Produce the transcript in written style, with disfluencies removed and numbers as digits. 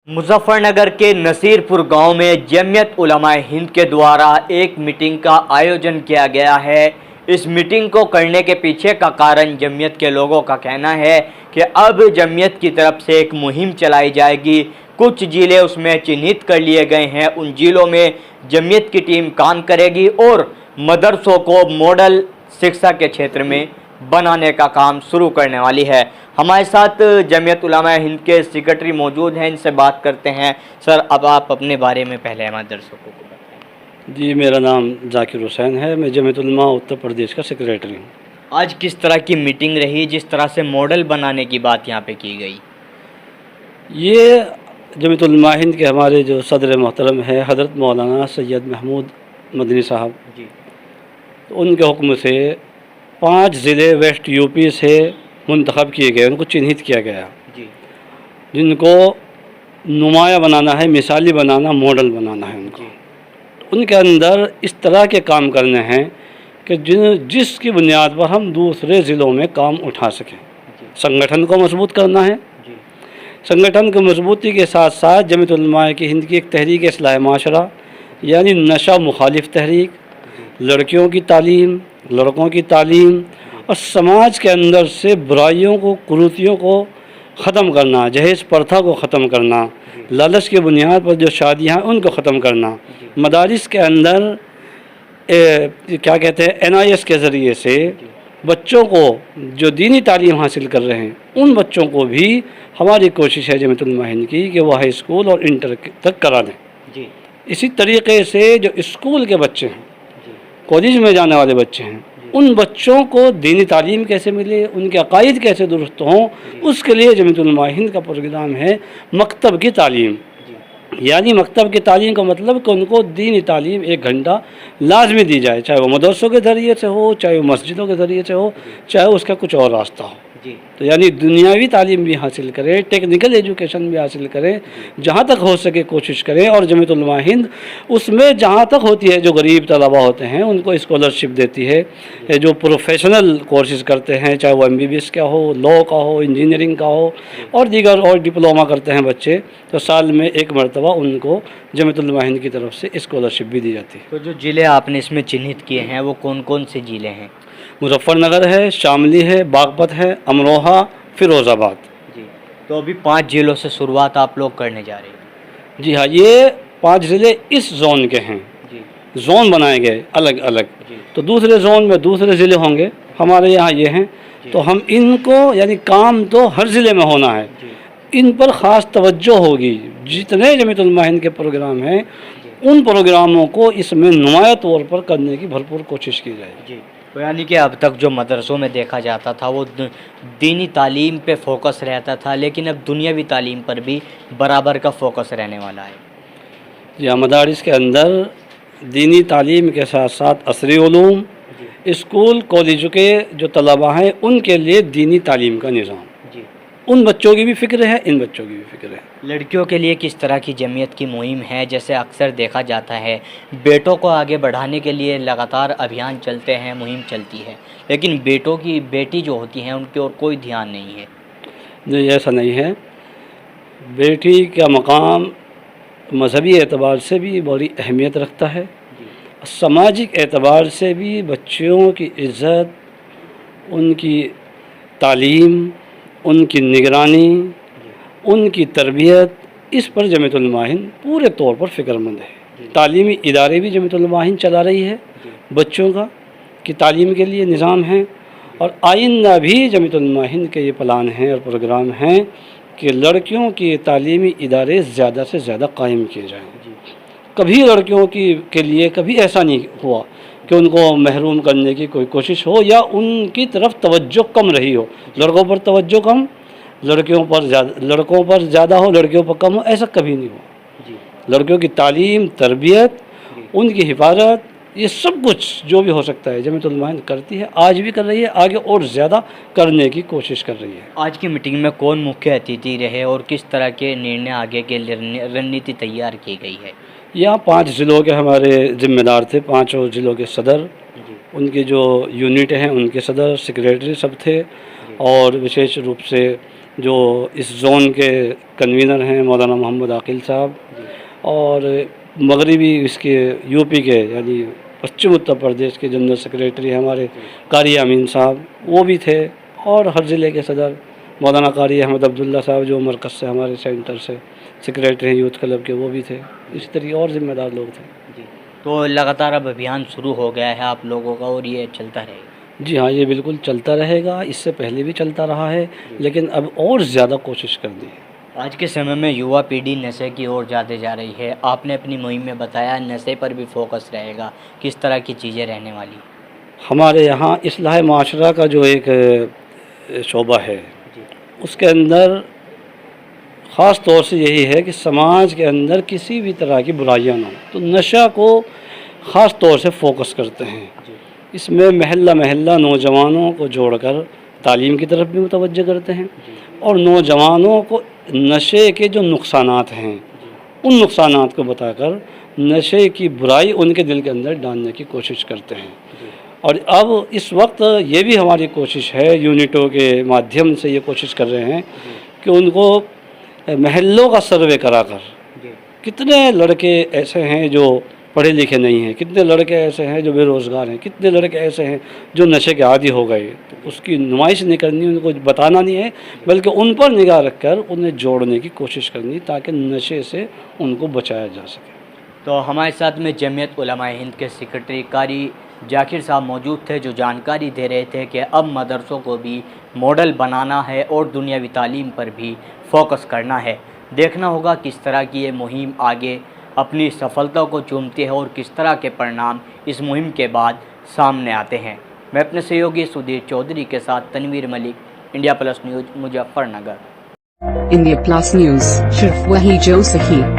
मुजफ्फर नगर के नसीरपुर गांव में जमीयत उलमाए हिंद के द्वारा एक मीटिंग का आयोजन किया गया है। इस मीटिंग को करने के पीछे का कारण जमीयत के लोगों का कहना है कि अब जमीयत की तरफ से एक मुहिम चलाई जाएगी। कुछ जिले उसमें चिन्हित कर लिए गए हैं, उन जिलों में जमीयत की टीम काम करेगी और मदरसों को मॉडल शिक्षा के क्षेत्र में बनाने का काम शुरू करने वाली है। हमारे साथ जमीयत उलमाए हिंद के सेक्रेटरी मौजूद हैं, इनसे बात करते हैं। सर, अब आप अपने बारे में पहले हमारे दर्शकों को बताएं। जी, मेरा नाम जाकिर हुसैन है, मैं जमीयत उलमा उत्तर प्रदेश का सेक्रेटरी हूँ। आज किस तरह की मीटिंग रही, जिस तरह से मॉडल बनाने की बात यहाँ पे की गई? ये जमीयत उलमा हिंद के हमारे जो सदर मोहतरम है हज़रत मौलाना सैयद महमूद मदनी साहब जी, तो उनके हुक्म से 5 ज़िले वेस्ट यूपी से मुंतखब किए गए, उनको चिन्हित किया गया, जी, जिनको नुमाया बनाना है, मिसाली बनाना, मॉडल बनाना है उनको। उनके अंदर इस तरह के काम करने हैं कि जिसकी बुनियाद पर हम दूसरे ज़िलों में काम उठा सकें। संगठन को मजबूत करना है। संगठन की मजबूती के साथ साथ जमीयत उलमा की हिंद की एक तहरीक इस्लाह माशरा यानी नशा मुखालिफ तहरीक, लड़कियों की तालीम, लड़कों की तालीम और समाज के अंदर से बुराइयों को, कुरीतियों को ख़त्म करना, जहेज़ प्रथा को ख़त्म करना, लालच की बुनियाद पर जो शादियाँ हैं उनको ख़त्म करना, मदारिस के अंदर क्या कहते हैं NIS के ज़रिए से बच्चों को जो दीनी तालीम हासिल कर रहे हैं उन बच्चों को भी हमारी कोशिश है जमीयत उलमा हिंद की कि वो हाई स्कूल और इंटर तक करा दें। जी, इसी तरीके से जो स्कूल के बच्चे हैं, कॉलेज में जाने वाले बच्चे हैं, उन बच्चों को दीनी तालीम कैसे मिले, उनके अकायद कैसे दुरुस्त हों, उसके लिए जमीयत उलमा हिंद का प्रोग्राम है मकतब की तालीम। यानी मकतब की तालीम का मतलब कि उनको दीनी तालीम 1 घंटा लाजमी दी जाए, चाहे वो मदरसों के ज़रिए से हो, चाहे वो मस्जिदों के ज़रिए से हो, चाहे उसका कुछ और रास्ता हो। तो यानी दुनियावी तालीम भी हासिल करें, टेक्निकल एजुकेशन भी हासिल करें, जहाँ तक हो सके कोशिश करें। और जमीयत उलमा हिंद उसमें जहाँ तक होती है, जो गरीब तलबा होते हैं उनको स्कॉलरशिप देती है, जो प्रोफेशनल कोर्सेज़ करते हैं, चाहे वो MBBS का हो, लॉ का हो, इंजीनियरिंग का हो और दीगर और डिप्लोमा करते हैं बच्चे, तो साल में 1 मरतबा उनको जमीयत उलमा हिंद की तरफ से स्कॉलरशिप भी दी जाती है। तो जो ज़िले आपने इसमें चिन्हित किए हैं वो कौन कौन से ज़िले हैं? मुजफ्फरनगर है, शामली है, बागपत है, अमरोहा, फिरोज़ाबाद। जी, तो अभी 5 ज़िलों से शुरुआत आप लोग करने जा रहे हैं? जी हाँ, ये 5 ज़िले इस जोन के हैं। जी, जोन बनाए गए अलग अलग, जी, तो दूसरे जोन में दूसरे ज़िले होंगे, हमारे यहाँ ये हैं। तो हम इनको यानी काम तो हर ज़िले में होना है, इन पर ख़ास तवज्जो होगी। जितने जमीयत उलमा हिंद के प्रोग्राम हैं उन प्रोग्रामों को इसमें नुमाया तौर पर करने की भरपूर कोशिश की जाएगी। जी, तो यानी कि अब तक जो मदरसों में देखा जाता था वो दीनी तालीम पे फोकस रहता था, लेकिन अब दुनियावी तालीम पर भी बराबर का फोकस रहने वाला है। या मदारिस के अंदर दीनी तालीम के साथ साथ असरी उलूम, स्कूल कॉलेजों के जो तलबा हैं उनके लिए दीनी तालीम का निज़ाम, उन बच्चों की भी फ़िक्र है, इन बच्चों की भी फ़िक्र है। लड़कियों के लिए किस तरह की जमीयत की मुहिम है? जैसे अक्सर देखा जाता है बेटों को आगे बढ़ाने के लिए लगातार अभियान चलते हैं, मुहिम चलती है, लेकिन बेटी जो होती हैं उनकी ओर कोई ध्यान नहीं है। नहीं, ऐसा नहीं है। बेटी का मकाम मजहबी एतबार से भी बड़ी अहमियत रखता है, सामाजिक एतबार से भी बच्चियों की इज़्ज़त, उनकी तालीम, उनकी निगरानी, उनकी तरबियत, इस पर जमीयत उलमा हिंद पूरे तौर पर फ़िक्रमंद है। तालीमी इदारे भी जमीयत उलमा हिंद चला रही है, बच्चों का की तालीम के लिए निज़ाम है, और आइंदा भी जमीयत उलमा हिंद के ये प्लान हैं और प्रोग्राम हैं कि लड़कियों की तालीमी इदारे ज़्यादा से ज़्यादा कायम किए जाएँ। कभी लड़कियों के लिए कभी ऐसा नहीं हुआ कि उनको महरूम करने की कोई कोशिश हो या उनकी तरफ तवज्जो कम रही हो। लड़कों पर तवज्जो कम, लड़कियों पर ज़्यादा, लड़कों पर ज़्यादा हो, लड़कियों पर कम हो, ऐसा कभी नहीं हुआ। लड़कियों की तालीम, तरबियत, उनकी हिफाजत, ये सब कुछ जो भी हो सकता है जमीयत उलमा हिंद करती है, आज भी कर रही है, आगे और ज़्यादा करने की कोशिश कर रही है। आज की मीटिंग में कौन मुख्य अतिथि रहे और किस तरह के निर्णय आगे के रणनीति तैयार की गई है? यहाँ 5 ज़िलों के हमारे ज़िम्मेदार थे, 5 ज़िलों के सदर, उनकी जो यूनिट हैं उनके सदर, सेक्रेटरी सब थे, और विशेष रूप से جو اس زون کے کنوینر ہیں مولانا محمد عاقل صاحب، اور مغربی اس کے یو پی کے یعنی پشچم اتر پردیش کے جنرل سیکریٹری ہمارے قاری امین صاحب وہ بھی تھے، اور ہر ضلع کے صدر مولانا قاری احمد عبداللہ صاحب جو مرکز سے ہمارے سینٹر سے سیکریٹری ہیں یوتھ کلب کے وہ بھی تھے، اسی طریقے اور ذمہ دار لوگ تھے۔ جی، تو لگاتار اب ابھیان شروع ہو گیا ہے آپ لوگوں کا اور یہ چلتا رہے گا؟ جی ہاں، یہ بالکل چلتا رہے گا، اس سے پہلے بھی چلتا رہا ہے، لیکن اب اور زیادہ کوشش کرنی ہے۔ آج کے سمے میں یووا پیڑھی نشے کی اور جاتے جا رہی ہے، آپ نے اپنی مہم میں بتایا نشے پر بھی فوکس رہے گا، کس طرح کی چیزیں رہنے والی؟ ہمارے یہاں اصلاح معاشرہ کا جو ایک شعبہ ہے، اس کے اندر خاص طور سے یہی ہے کہ سماج کے اندر کسی بھی طرح کی برائیاں نہ ہوں، تو نشہ کو خاص طور سے فوکس کرتے ہیں۔ اس میں محلہ محلہ نوجوانوں کو جوڑ کر تعلیم کی طرف بھی متوجہ کرتے ہیں، اور نوجوانوں کو نشے کے جو نقصانات ہیں ان نقصانات کو بتا کر نشے کی برائی ان کے دل کے اندر ڈالنے کی کوشش کرتے ہیں۔ اور اب اس وقت یہ بھی ہماری کوشش ہے، یونٹوں کے مادھیم سے یہ کوشش کر رہے ہیں کہ ان کو محلوں کا سروے کرا کر کتنے لڑکے ایسے ہیں جو پڑھے لکھے نہیں ہیں، کتنے لڑکے ایسے ہیں جو بے روزگار ہیں، کتنے لڑکے ایسے ہیں جو نشے کے عادی ہو گئے، تو اس کی نمائش نہیں کرنی، ان کو بتانا نہیں ہے، بلکہ ان پر نگاہ رکھ کر انہیں جوڑنے کی کوشش کرنی تاکہ نشے سے ان کو بچایا جا سکے۔ تو ہمارے ساتھ میں جمعیت علماء ہند کے سیکرٹری قاری ذاکر صاحب موجود تھے، جو جانکاری دے رہے تھے کہ اب مدرسوں کو بھی ماڈل بنانا ہے اور دنیاوی تعلیم پر بھی فوکس کرنا ہے۔ دیکھنا ہوگا کس طرح کی یہ مہم آگے اپنی سفلتا کو چومتی ہے اور کس طرح کے پرنام اس مہم کے بعد سامنے آتے ہیں۔ میں اپنے سہیوگی سدھیر چودھری کے ساتھ Tanveer Malik, India plus news, Muzaffarnagar. India plus news, صرف وہی جو صحیح۔